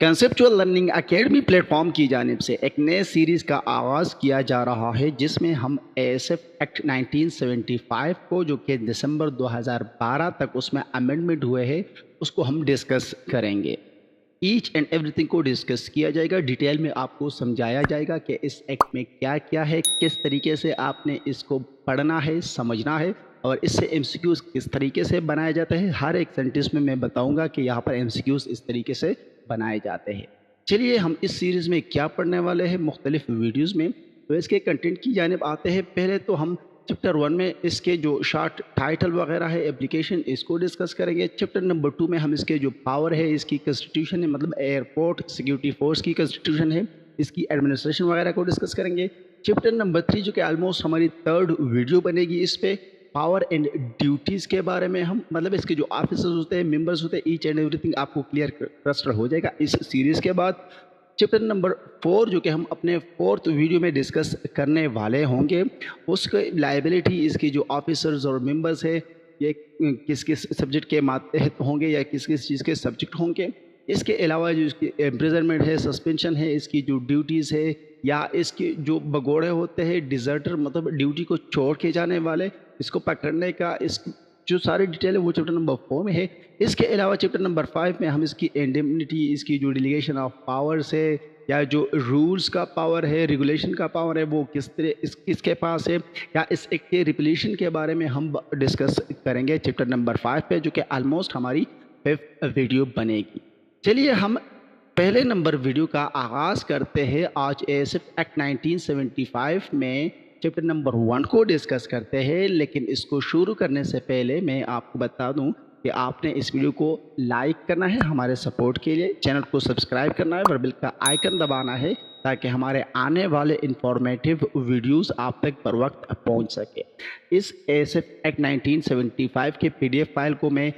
Conceptual learning academy platform की जानिब से एक नए सीरीज़ का आगाज़ किया जा रहा है जिसमें हम एएसएफ एक्ट 1975 को जो कि दिसंबर 2012 तक उसमें अमेंडमेंट हुए हैं उसको हम डिस्कस करेंगे। ईच एंड एवरीथिंग को डिस्कस किया जाएगा, डिटेल में आपको समझाया जाएगा कि इस एक्ट में क्या क्या है, किस तरीके से आपने इसको पढ़ना है, समझना है और इससे एमसीक्यूज़ किस तरीके से बनाया जाता है। हर एक सेंटेंस में मैं बताऊंगा कि यहाँ पर एमसीक्यूज़ इस तरीके से बनाए जाते हैं। चलिए हम इस सीरीज़ में क्या पढ़ने वाले हैं मुख्तलिफ वीडियोज़ में, तो इसके कंटेंट की जानिब आते हैं। पहले तो हम चैप्टर 1 में इसके जो शॉर्ट टाइटल वगैरह है, एप्लीकेशन, इसको डिस्कस करेंगे। चैप्टर नंबर 2 में हम इसके जो पावर है, इसकी कंस्टिट्यूशन है, मतलब एयरपोर्ट सिक्योरिटी फोर्स की कंस्टिट्यूशन है, इसकी एडमिनिस्ट्रेशन वगैरह को डिस्कस करेंगे। चैप्टर नंबर 3 जो कि ऑलमोस्ट हमारी थर्ड वीडियो बनेगी, इस पे पावर एंड ड्यूटीज़ के बारे में हम, मतलब इसके जो ऑफिसर्स होते हैं, मेंबर्स होते हैं, ईच एंड एवरीथिंग आपको क्लियर क्लस्टर हो जाएगा इस सीरीज़ के बाद। चैप्टर नंबर 4 जो कि हम अपने 4th वीडियो में डिस्कस करने वाले होंगे, उसके लाइबिलिटी, इसकी जो ऑफिसर्स और मेंबर्स है, ये किस किस सब्जेक्ट के मातहत होंगे या किस किस चीज़ के सब्जेक्ट होंगे। इसके अलावा जो इसकी इम्प्रिजनमेंट है, सस्पेंशन है, इसकी जो ड्यूटीज़ है या इसके जो भगोड़े होते हैं, डिज़र्टर मतलब ड्यूटी को छोड़ के जाने वाले, इसको पकड़ने का, इस जो सारी डिटेल है वो चैप्टर नंबर 4 में है। इसके अलावा चैप्टर नंबर 5 में हम इसकी इंडेमनिटी, इसकी जो डिलीगेशन ऑफ पावर्स है या जो रूल्स का पावर है, रेगुलेशन का पावर है, वो किस तरह किसके पास है, या इस एक्ट के रिपलेशन के बारे में हम डिस्कस करेंगे चैप्टर नंबर 5 पे, जो कि ऑलमोस्ट हमारी 5th वीडियो बनेगी। चलिए हम पहले नंबर वीडियो का आगाज़ करते हैं। आज एएसएफ एक्ट 1975 में चैप्टर नंबर 1 को डिस्कस करते हैं, लेकिन इसको शुरू करने से पहले मैं आपको बता दूं कि आपने इस वीडियो को लाइक करना है हमारे सपोर्ट के लिए, चैनल को सब्सक्राइब करना है और बेल का आइकन दबाना है ताकि हमारे आने वाले इंफॉर्मेटिव वीडियोस आप तक पर वक्त पहुंच सके। इस एएसएफ एक्ट 1975 के पीडीएफ फाइल को मैं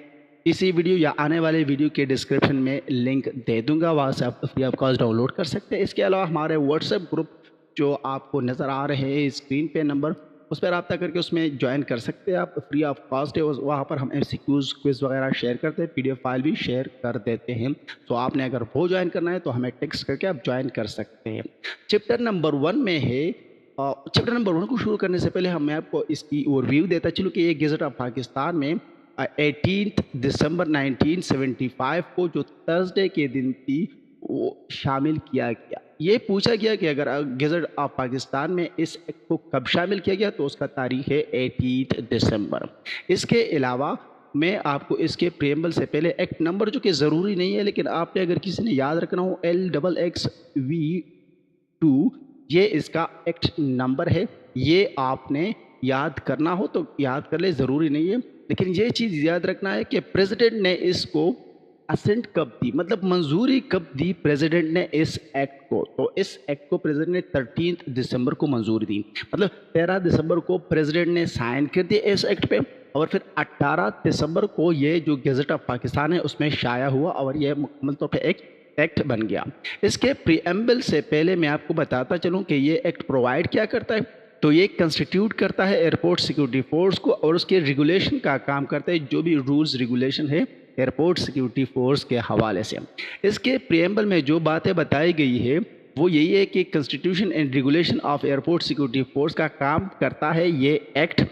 इसी वीडियो या आने वाले वीडियो के डिस्क्रिप्शन में लिंक दे दूंगा, वहाँ से आप फ्री ऑफ कॉस्ट डाउनलोड कर सकते हैं। इसके अलावा हमारे व्हाट्सएप ग्रुप जो आपको नज़र आ रहे हैं स्क्रीन पे नंबर, उस पर रब्ता करके उसमें ज्वाइन कर सकते हैं आप, फ्री ऑफ कॉस्ट है। वहाँ पर हम एमसीक्यूज़ क्विज़ वगैरह शेयर करते हैं, पीडीएफ फाइल भी शेयर कर देते हैं। तो आपने अगर वो ज्वाइन करना है तो हमें टेक्स्ट करके आप ज्वाइन कर सकते हैं। चैप्टर नंबर 1 में है। चैप्टर नंबर 1 को शुरू करने से पहले मैं आपको इसकी ओवरव्यू देता चलूँ कि ये गेज़ट ऑफ पाकिस्तान में 18 दिसंबर 1975 को जो थर्सडे के दिन थी वो शामिल किया गया। ये पूछा गया कि अगर गेज़ट ऑफ पाकिस्तान में इस एक्ट को कब शामिल किया गया, तो उसका तारीख है 18 दिसंबर। इसके अलावा मैं आपको इसके प्रेम्बल से पहले एक्ट नंबर, जो कि ज़रूरी नहीं है लेकिन आपने अगर किसी ने याद रखना हो, LXXV2 ये इसका एक्ट नंबर है, ये आपने याद करना हो तो याद कर ले, ज़रूरी नहीं है। लेकिन ये चीज़ याद रखना है कि प्रेसिडेंट ने इसको असेंट कब दी, मतलब मंजूरी कब दी प्रेसिडेंट ने इस एक्ट को। तो इस एक्ट को प्रेसिडेंट ने 13 दिसंबर को मंजूरी दी, मतलब 13 दिसंबर को प्रेसिडेंट ने साइन कर दिया इस एक्ट पे, और फिर 18 दिसंबर को ये जो गेज़ट ऑफ पाकिस्तान है उसमें शाया हुआ और ये मुकम्मल तौर पर एक एक्ट बन गया। इसके प्रीएम्बल से पहले मैं आपको बताता चलूँ कि ये एक्ट प्रोवाइड क्या करता है। तो ये कंस्टिट्यूट करता है एयरपोर्ट सिक्योरिटी फोर्स को और उसके रेगुलेशन का काम करता है, जो भी रूल्स रेगुलेशन है एयरपोर्ट सिक्योरिटी फोर्स के हवाले से। इसके प्रीएम्बल में जो बातें बताई गई है वो यही है कि constitution and regulation of airport security force का काम करता है ये एक्ट,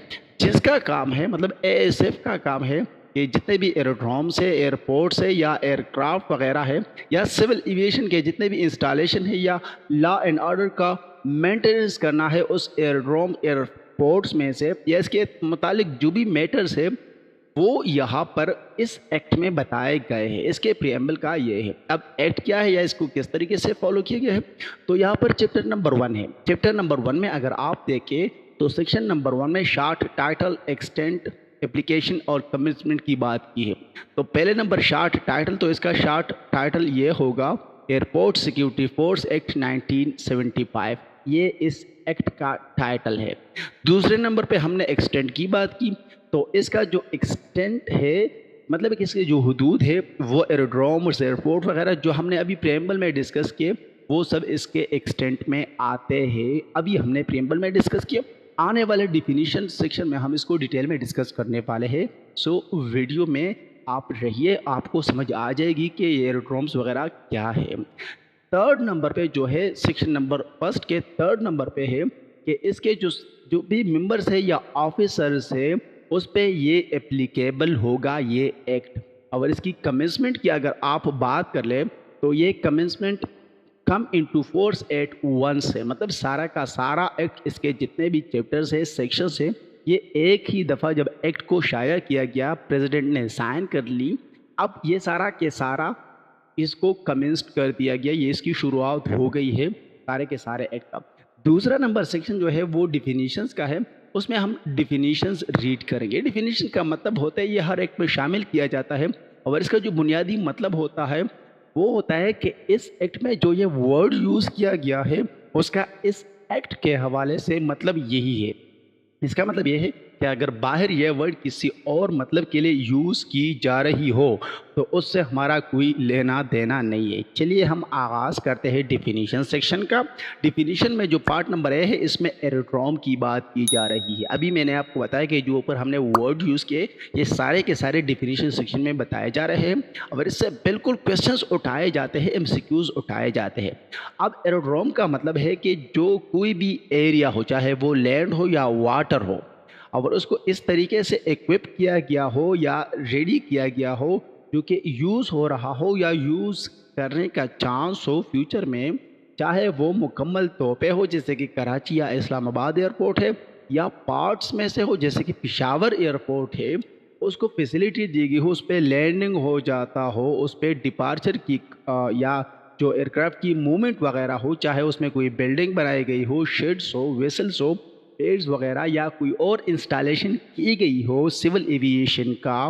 जिसका काम है, मतलब एएसएफ का काम है कि जितने भी एयरोड्रोम्स है, एयरपोर्ट्स है या एयरक्राफ्ट वगैरह है या सिविल एविएशन के जितने भी इंस्टॉलेशन है या लॉ एंड ऑर्डर का मेंटेनेंस करना है उस एयरड्रोम एयरपोर्ट्स में से, या इसके मुतालिक जो भी मैटर्स है वो यहाँ पर इस एक्ट में बताए गए हैं। इसके प्रीएम्बल का ये है। अब एक्ट क्या है या इसको किस तरीके से फॉलो किया गया है, तो यहाँ पर चैप्टर नंबर 1 है। चैप्टर नंबर 1 में अगर आप देखें तो सेक्शन नंबर 1 में शार्ट टाइटल, एक्सटेंट, एप्लीकेशन और कमिटमेंट की बात की है। तो पहले नंबर शार्ट टाइटल, तो इसका शार्ट टाइटल ये होगा एयरपोर्ट सिक्योरिटी फोर्स एक्ट 1975, ये इस एक्ट का टाइटल है। दूसरे नंबर पे हमने एक्सटेंट की बात की, तो इसका जो एक्सटेंट है, मतलब कि इसके जो हदूद है वो एयरोड्रोम्स, एयरपोर्ट वगैरह जो हमने अभी प्रीएम्बल में डिस्कस किए वो सब इसके एक्सटेंट में आते हैं। अभी हमने प्रीएम्बल में डिस्कस किया, आने वाले डिफिनीशन सेक्शन में हम इसको डिटेल में डिस्कस करने वाले हैं। सो वीडियो में آپ رہیے، آپ کو سمجھ آ جائے گی کہ یہ ایروڈرومس وغیرہ کیا ہے۔ تھرڈ نمبر پہ جو ہے سیکشن نمبر فرسٹ کے تھرڈ نمبر پہ ہے کہ اس کے جو بھی ممبرس ہے یا آفیسرس ہے اس پہ یہ اپلیکیبل ہوگا یہ ایکٹ۔ اور اس کی کمنسمنٹ کی اگر آپ بات کر لیں تو یہ commencement come into force at once ہے، مطلب سارا کا سارا ایکٹ، اس کے جتنے بھی چیپٹرز ہیں سیکشنز ہیں، یہ ایک ہی دفعہ جب ایکٹ کو شائع کیا گیا، پریزیڈنٹ نے سائن کر لی، اب یہ سارا کے سارا اس کو کمنسڈ کر دیا گیا، یہ اس کی شروعات ہو گئی ہے سارے کے سارے ایکٹ کا۔ دوسرا نمبر سیکشن جو ہے وہ ڈیفینیشنز کا ہے، اس میں ہم ڈیفینیشنز ریڈ کریں گے۔ ڈیفینیشن کا مطلب ہوتا ہے یہ ہر ایکٹ میں شامل کیا جاتا ہے، اور اس کا جو بنیادی مطلب ہوتا ہے وہ ہوتا ہے کہ اس ایکٹ میں جو یہ ورڈ یوز کیا گیا ہے اس کا اس ایکٹ کے حوالے سے مطلب یہی ہے۔ اس کا مطلب یہ ہے کہ اگر باہر یہ ورڈ کسی اور مطلب کے لیے یوز کی جا رہی ہو تو اس سے ہمارا کوئی لینا دینا نہیں ہے۔ چلیے ہم آغاز کرتے ہیں ڈیفینیشن سیکشن کا۔ ڈیفینیشن میں جو پارٹ نمبر اے ہے اس میں ایروڈروم کی بات کی جا رہی ہے۔ ابھی میں نے آپ کو بتایا کہ جو اوپر ہم نے ورڈ یوز کیے یہ سارے کے سارے ڈیفینیشن سیکشن میں بتائے جا رہے ہیں، اور اس سے بالکل کویسچنز اٹھائے جاتے ہیں، ایم سی کیوز اٹھائے جاتے ہیں۔ اب ایروڈروم کا مطلب ہے کہ جو کوئی بھی ایریا ہو، چاہے وہ لینڈ ہو یا واٹر ہو، اور اس کو اس طریقے سے ایکوپ کیا گیا ہو یا ریڈی کیا گیا ہو جو کہ یوز ہو رہا ہو یا یوز کرنے کا چانس ہو فیوچر میں، چاہے وہ مکمل طور پہ ہو جیسے کہ کراچی یا اسلام آباد ایئرپورٹ ہے، یا پارٹس میں سے ہو جیسے کہ پشاور ایئرپورٹ ہے، اس کو فیسلٹی دی گئی ہو، اس پہ لینڈنگ ہو جاتا ہو، اس پہ ڈپارچر کی یا جو ایئرکرافٹ کی موومنٹ وغیرہ ہو، چاہے اس میں کوئی بلڈنگ بنائی گئی ہو، شیڈز ہو، ویسلز ہو، پیڈز وغیرہ، یا کوئی اور انسٹالیشن کی گئی ہو سول ایوییشن کا،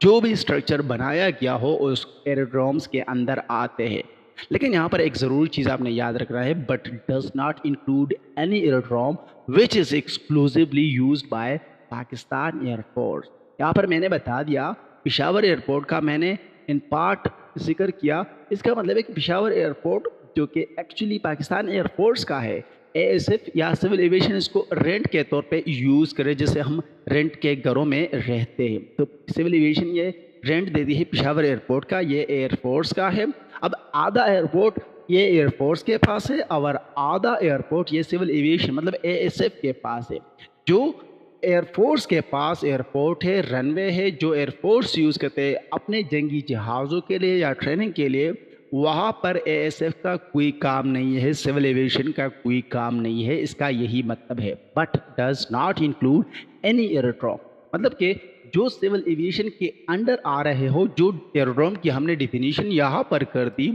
جو بھی اسٹرکچر بنایا گیا ہو اس ایروڈرومس کے اندر آتے ہیں۔ لیکن یہاں پر ایک ضرور چیز آپ نے یاد رکھنا ہے، but this not include any aerodrome which is exclusively used by Pakistan air force. یہاں پر میں نے بتا دیا پشاور ایئرپورٹ کا میں نے ان پارٹ ذکر کیا، اس کا مطلب ہے کہ پشاور ایئرپورٹ جو کہ ایکچولی پاکستان ایئر فورس کا ہے، اے ایس ایف یا سول ایویشن اس کو رینٹ کے طور پہ یوز کرے، جیسے ہم رینٹ کے گھروں میں رہتے ہیں، تو سول ایویشن یہ رینٹ دے دی ہے پشاور ایئرپورٹ کا، یہ ایئر فورس کا ہے۔ اب آدھا ایئرپورٹ یہ ایئر فورس کے پاس ہے اور آدھا ایئرپورٹ یہ سول ایویشن مطلب اے ایس ایف کے پاس ہے۔ جو ایئر فورس کے پاس ایئرپورٹ ہے، رن وے ہے، جو ایئر فورس یوز کرتے ہیں اپنے جنگی جہازوں کے لیے یا ٹریننگ کے لیے، وہاں پر اے ایس ایف کا کوئی کام نہیں ہے، سول ایویشن کا کوئی کام نہیں ہے، اس کا یہی مطلب ہے۔ But this not include any aerodrome, مطلب کہ جو سول ایویشن کے انڈر آ رہے ہو، جو ایروڈروم کی ہم نے ڈیفینیشن یہاں پر کر دی،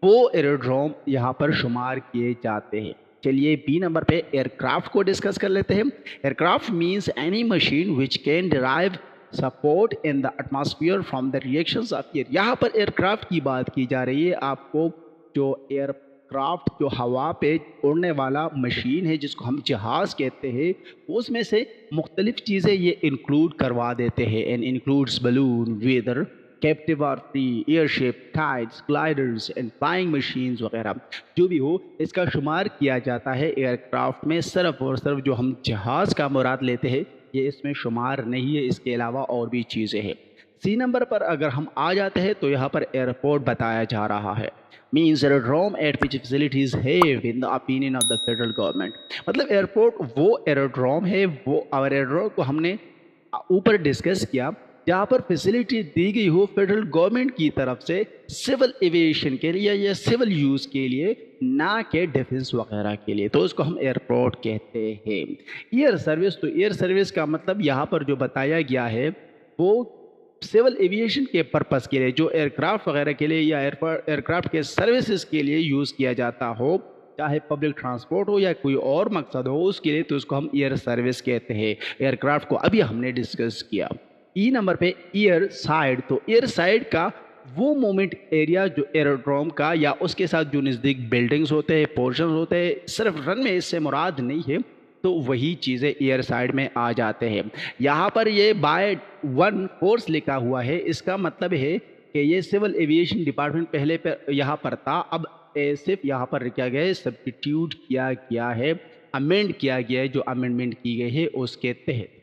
وہ ایروڈروم یہاں پر شمار کیے جاتے ہیں۔ چلیے بی نمبر پہ ایئر کرافٹ کو ڈسکس کر لیتے ہیں۔ Aircraft means any machine which can drive support in the atmosphere from the reactions of air. یہاں پر ایئر کرافٹ کی بات کی جا رہی ہے۔ آپ کو جو ایئر کرافٹ جو ہوا پہ اڑنے والا مشین ہے جس کو ہم جہاز کہتے ہیں، اس میں سے مختلف چیزیں یہ انکلوڈ کروا دیتے ہیں، and includes balloon, whether captive اور free, airship, kites, gliders and flying machines وغیرہ، جو بھی ہو اس کا شمار کیا جاتا ہے ایئر کرافٹ میں۔ صرف اور صرف جو ہم جہاز کا مراد لیتے ہیں یہ اس میں شمار نہیں ہے، اس کے علاوہ اور بھی چیزیں ہیں۔ سی نمبر پر اگر ہم آ جاتے ہیں تو یہاں پر ایئرپورٹ بتایا جا رہا ہے، means aerodrome at which facilities have in the opinion of the federal government۔ مطلب ایئرپورٹ وہ ایئروڈروم ہے، وہ اور ایئروڈروم کو ہم نے اوپر ڈسکس کیا جہاں پر فیسلٹی دی گئی ہو فیڈرل گورنمنٹ کی طرف سے سول ایویشن کے لیے یا سول یوز کے لیے، نہ کہ ڈیفنس وغیرہ کے لیے، تو اس کو ہم ایئرپورٹ کہتے ہیں۔ ایئر سروس، تو ایئر سروس کا مطلب یہاں پر جو بتایا گیا ہے وہ سول ایویشن کے پرپس کے لیے، جو ایئر کرافٹ وغیرہ کے لیے یا ایئر کرافٹ کے سروسز کے لیے یوز کیا جاتا ہو، چاہے پبلک ٹرانسپورٹ ہو یا کوئی اور مقصد ہو اس کے لیے، تو اس کو ہم ایئر سروس کہتے ہیں۔ ایئر کرافٹ کو ابھی ہم نے ڈسکس کیا۔ ای نمبر پہ ایئر سائڈ، تو ایئر سائڈ کا وہ مومنٹ ایریا جو ایروڈروم کا یا اس کے ساتھ جو نزدیک بلڈنگز ہوتے ہیں، پورشنز ہوتے ہیں، صرف رن میں اس سے مراد نہیں ہے، تو وہی چیزیں ایئر سائڈ میں آ جاتے ہیں۔ یہاں پر یہ بائی ون فورس لکھا ہوا ہے، اس کا مطلب ہے کہ یہ سول ایویشن ڈپارٹمنٹ پہلے یہاں پر تھا، اب صرف یہاں پر کیا گیا ہے، سبسٹیٹیوٹ کیا گیا ہے، امینڈ کیا گیا ہے، جو امینڈمنٹ کی گئی ہے اس کے تحت۔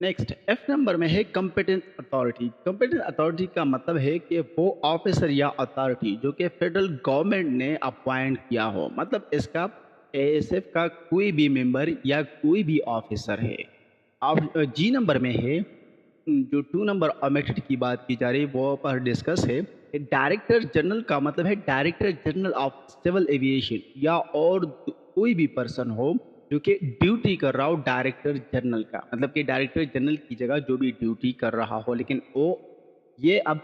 नेक्स्ट एफ नंबर में है कॉम्पिटेंट अथॉरिटी। कॉम्पिटेंट अथॉरिटी का मतलब है कि वो ऑफिसर या अथॉरिटी जो कि फेडरल गवर्नमेंट ने अपॉइंट किया हो, मतलब इसका एएसएफ का कोई भी मेंबर या कोई भी ऑफिसर है। अब जी नंबर में है जो 2 नंबर ओमिटेड की बात की जा रही है वो पर डिस्कस है। डायरेक्टर जनरल का मतलब है director general of civil aviation या और कोई भी पर्सन हो जो कि ड्यूटी कर रहा हो डायरेक्टर जनरल का, मतलब कि डायरेक्टर जनरल की जगह जो भी ड्यूटी कर रहा हो, लेकिन वो ये अब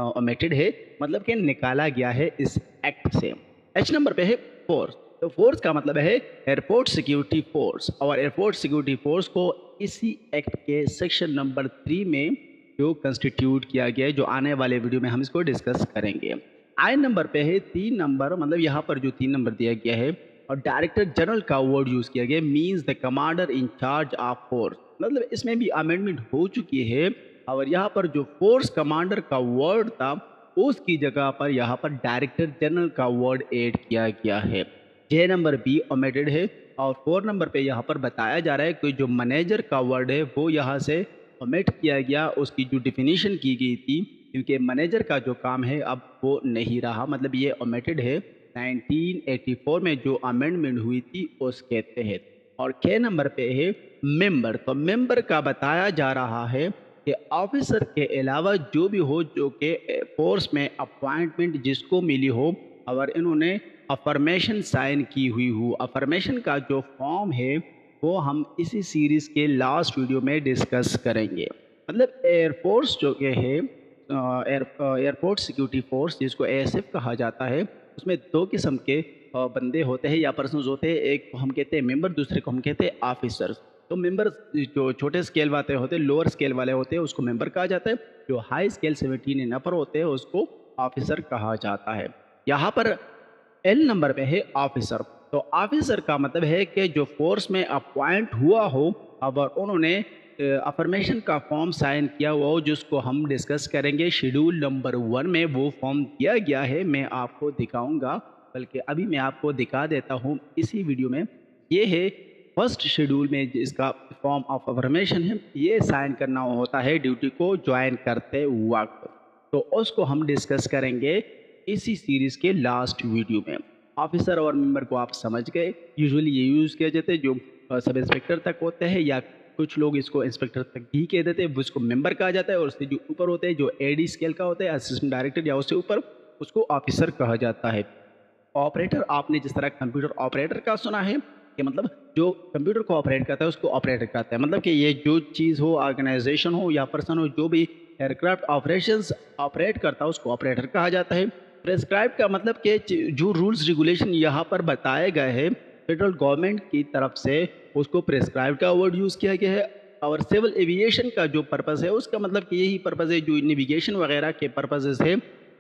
ओमिटेड है, मतलब कि निकाला गया है इस एक्ट से। एच नंबर पे है फोर्स। तो फोर्स का मतलब है एयरपोर्ट सिक्योरिटी फोर्स, और एयरपोर्ट सिक्योरिटी फोर्स को इसी एक्ट के सेक्शन नंबर 3 में जो कंस्टिट्यूट किया गया है, जो आने वाले वीडियो में हम इसको डिस्कस करेंगे। आई नंबर पे है 3 नंबर, मतलब यहाँ पर जो 3 नंबर दिया गया है और डायरेक्टर जनरल का वर्ड यूज किया गया, means the commander in charge of force, मतलब इसमें भी अमेंडमेंट हो चुकी है और यहाँ पर जो फोर्स कमांडर का वर्ड था उसकी जगह पर यहाँ पर डायरेक्टर जनरल का वर्ड ऐड किया गया है। जे नंबर बी ओमिटेड है और 4 नंबर पे यहाँ पर बताया जा रहा है कि जो मैनेजर का वर्ड है वो यहाँ से ओमिट किया गया, उसकी जो डिफिनीशन की गई थी, क्योंकि मैनेजर का जो काम है अब वो नहीं रहा, मतलब ये ओमिटेड है 1984 में जो अमेंडमेंट हुई थी उसके तहत। और के नंबर पे है मेंबर। तो मेंबर का बताया जा रहा है कि ऑफिसर के अलावा जो भी हो जो कि फोर्स में अपॉइंटमेंट जिसको मिली हो और इन्होंने अफर्मेशन साइन की हुई हो। अफर्मेशन का जो फॉर्म है वो हम इसी सीरीज़ के लास्ट वीडियो में डिस्कस करेंगे। मतलब एयरफोर्स जो कि है एयरपोर्ट सिक्योरिटी फोर्स जिसको एएसएफ कहा जाता है, उसमें 2 किस्म के बंदे होते हैं या पर्सन्स होते हैं। एक को हम कहते हैं मेंबर, दूसरे को हम कहते हैं ऑफिसर्स। तो मेंबर जो छोटे स्केल वाले होते हैं, लोअर स्केल वाले होते हैं, उसको मेंबर कहा जाता है। जो हाई स्केल 17 एंड अपर होते हैं उसको ऑफिसर कहा जाता है। यहाँ पर एल नंबर पे है ऑफिसर। तो ऑफिसर का मतलब है कि जो फोर्स में अपॉइंट हुआ हो और उन्होंने अफर्मेशन का फॉर्म साइन किया हुआ हो, जिसको हम डिस्कस करेंगे शेड्यूल नंबर 1 में वो फॉर्म दिया गया है, मैं आपको दिखाऊंगा, बल्कि अभी मैं आपको दिखा देता हूँ इसी वीडियो में। ये है फर्स्ट शेड्यूल में जिसका फॉर्म ऑफ अफर्मेशन है, ये साइन करना होता है ड्यूटी को ज्वाइन करते वक्त। तो उसको हम डिस्कस करेंगे इसी सीरीज़ के लास्ट वीडियो में। ऑफिसर और मेंबर को आप समझ गए। यूजुअली ये यूज़ किया जाता है जो सब इंस्पेक्टर तक होते हैं, या कुछ लोग इसको इंस्पेक्टर तक भी कह देते हैं, उसको मेंबर कहा जाता है। और उससे जो ऊपर होते हैं, जो एडी स्केल का होता है, असिस्टेंट डायरेक्टर या उससे ऊपर, उसको ऑफिसर कहा जाता है। ऑपरेटर, आपने जिस तरह कंप्यूटर ऑपरेटर का सुना है कि मतलब जो कंप्यूटर को ऑपरेट करता है उसको ऑपरेटर कहते हैं, मतलब कि ये जो चीज़ हो, ऑर्गेनाइजेशन हो या पर्सन हो, जो भी एयरक्राफ्ट ऑपरेशंस ऑपरेट करता है उसको ऑपरेटर कहा जाता है। प्रेस्क्राइब का मतलब कि जो रूल्स रेगुलेशन यहाँ पर बताए गए हैं फेडरल गवर्नमेंट की तरफ से, उसको प्रेस्क्राइब का वर्ड यूज़ किया गया है। और सिविल एविएशन का जो पर्पज़ है उसका मतलब कि यही पर्पज़ है, जो नेविगेशन वगैरह के पर्पजेज़ है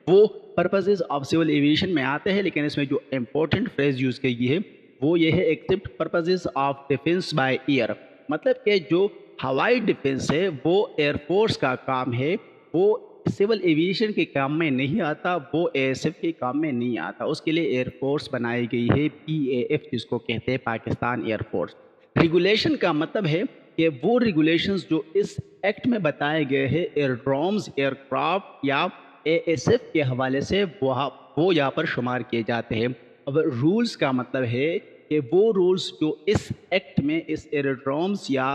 वो पर्पजेज़ ऑफ सिविल एविएशन में आते हैं। लेकिन इसमें जो इम्पोर्टेंट फ्रेज यूज़ की गई है वो ये है, except purposes of defence by air, मतलब कि जो हवाई डिफेंस है वो एयरफोर्स का काम है, वो सिविल एविएशन के काम में नहीं आता, वो एएसएफ के काम में नहीं आता। उसके लिए एयरफोर्स बनाई गई है, पीएएफ जिसको कहते हैं, पाकिस्तान एयरफोर्स। रेगुलेशन का मतलब है कि वो रेगुलेशंस जो इस एक्ट में बताए गए हैं एयरड्रोम्स, एयरक्राफ्ट या एएसएफ के हवाले से वो यहाँ पर शुमार किए जाते हैं। अब रूल्स का मतलब है कि वो रूल्स जो इस एक्ट में इस एयरड्रोम्स या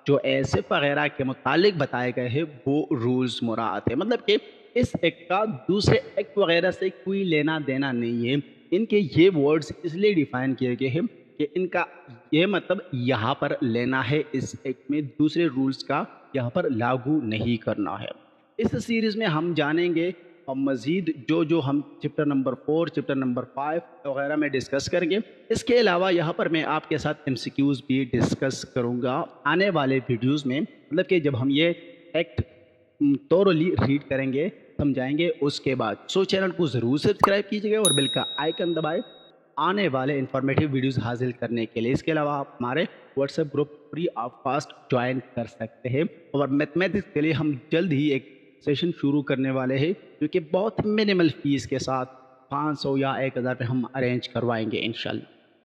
जो एएसएफ वगैरह के मुतालिक बताए गए हैं वो रूल्स मुराद है, मतलब कि इस एक्ट का दूसरे एक्ट वगैरह से कोई लेना देना नहीं है। इनके ये वर्ड्स इसलिए डिफाइन किए गए हैं कि इनका ये मतलब यहाँ पर लेना है, इस एक्ट में दूसरे रूल्स का यहाँ पर लागू नहीं करना है। इस सीरीज़ में हम जानेंगे और मज़ीद जो जो हम चैप्टर नंबर 4, चैप्टर नंबर 5 वगैरह में डिस्कस करेंगे। इसके अलावा यहाँ पर मैं आपके साथ एमसीक्यूज़ भी डिस्कस करूँगा आने वाले वीडियोज़ में, मतलब कि जब हम ये एक्ट थोरोली रीड करेंगे, समझाएंगे उसके बाद। सो चैनल को ज़रूर सब्सक्राइब कीजिएगा और बेल का आइकन दबाएं आने वाले इंफॉर्मेटिव वीडियोज़ हासिल करने के लिए। इसके अलावा आप हमारे WhatsApp group free of cost join कर सकते हैं। और मैथमेटिक्स के लिए हम जल्द ही एक सेशन शुरू करने वाले हैं, जो कि बहुत मिनिमल फीस के साथ 500 या 1000 पे हम अरेंज करवाएंगे इंशाल्लाह।